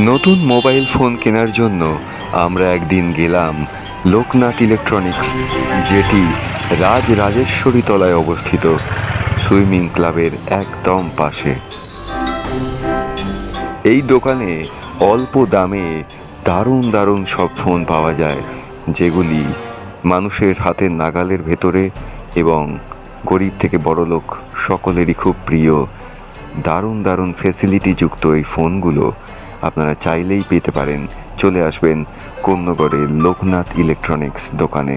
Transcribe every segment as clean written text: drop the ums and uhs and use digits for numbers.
নতুন mobile phone কেনার জন্য আমরা একদিন গেলাম লোকনাথ ইলেকট্রনিক্স, যেটি রাজরাজেশ্বরী তলায় অবস্থিত, সুইমিং ক্লাবের একদম পাশে। এই দোকানে অল্প দামে দারুণ দারুণ সব ফোন পাওয়া যায়, যেগুলি মানুষের হাতের নাগালের ভেতরে এবং গরিব থেকে বড়লোক সকলেরই খুব প্রিয়। দারুণ দারুণ ফেসিলিটিযুক্ত এই ফোনগুলো আপনারা চাইলেই পেতে পারেন। চলে আসবেন কোন্নগরের লোকনাথ ইলেকট্রনিক্স দোকানে।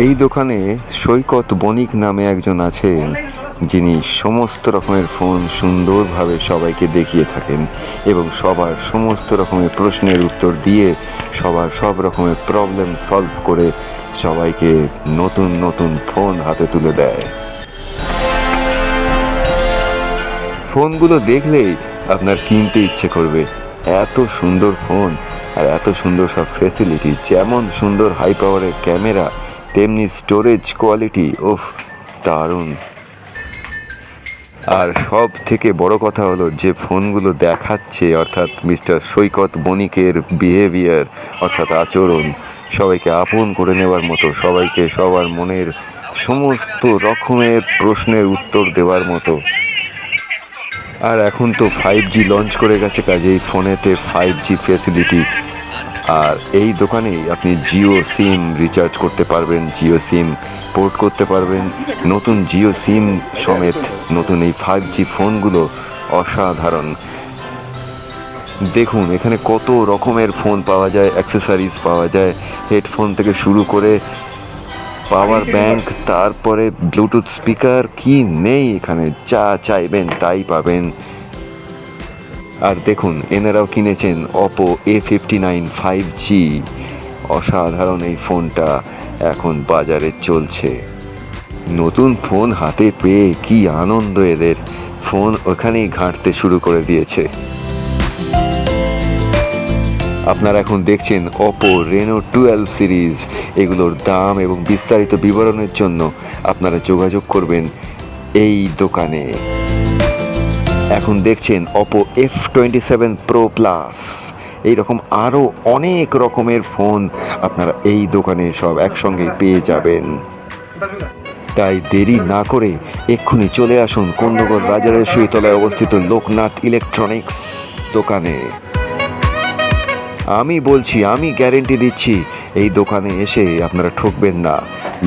এই দোকানে সৈকত বণিক নামে একজন আছেন, যিনি সমস্ত রকমের ফোন সুন্দরভাবে সবাইকে দেখিয়ে থাকেন এবং সবার সমস্ত রকমের প্রশ্নের উত্তর দিয়ে সবার সব রকমের প্রবলেম সলভ করে সবাইকে নতুন নতুন ফোন হাতে তুলে দেয়। ফোনগুলো দেখলেই আপনার কিনতে ইচ্ছে করবে। এত সুন্দর ফোন আর এত সুন্দর সব ফেসিলিটি, যেমন সুন্দর হাই পাওয়ারের ক্যামেরা, তেমনি স্টোরেজ কোয়ালিটি, ওফ দারুণ। আর সব থেকে বড় কথা হলো যে ফোনগুলো দেখাচ্ছে, অর্থাৎ মিস্টার সৈকত বণিকের বিহেভিয়ার, অর্থাৎ আচরণ, সবাইকে আপন করে নেওয়ার মতো, সবাইকে সবার মনের সমস্ত রকমের প্রশ্নের উত্তর দেওয়ার মতো। আর এখন তো 5G লঞ্চ করে গেছে, কাজেই ফোনেতে 5G ফেসিলিটি। আর এই দোকানেই আপনি জিও সিম রিচার্জ করতে পারবেন, জিও সিম পোর্ট করতে পারবেন, নতুন জিও সিম সমেত নতুন এই 5G ফোনগুলো অসাধারণ। দেখুন এখানে কত রকমের ফোন পাওয়া যায়, অ্যাক্সেসরিজ পাওয়া যায়, হেডফোন থেকে শুরু করে পাওয়ার ব্যাংক, তারপরে ব্লুটুথ স্পিকার, কি নেই এখানে, যা চাইবেন তাই পাবেন। আর দেখুন এনারাও কিনেছেন অপো A59 5G। অসাধারণ এই ফোনটা এখন বাজারে চলছে। নতুন ফোন হাতে পেয়ে কি আনন্দ এদের, ফোন ওখানেই ঘাঁটতে শুরু করে দিয়েছে। আপনারা এখন দেখছেন অপো রেনো 12 সিরিজ। এগুলোর দাম এবং বিস্তারিত বিবরণের জন্য আপনারা যোগাযোগ করবেন এই দোকানে। এখন দেখছেন অপো F27 Pro Plus। এইরকম আরও অনেক রকমের ফোন আপনারা এই দোকানে সব একসঙ্গে পেয়ে যাবেন। তাই দেরি না করে এক্ষুনি চলে আসুন কোন্নগর রাজরাজেশ্বরী তলায় অবস্থিত লোকনাথ ইলেকট্রনিক্স দোকানে। আমি বলছি, আমি গ্যারেন্টি দিচ্ছি, এই দোকানে এসে আপনারা ঠকবেন না।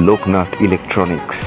লোকনাথ ইলেকট্রনিক্স।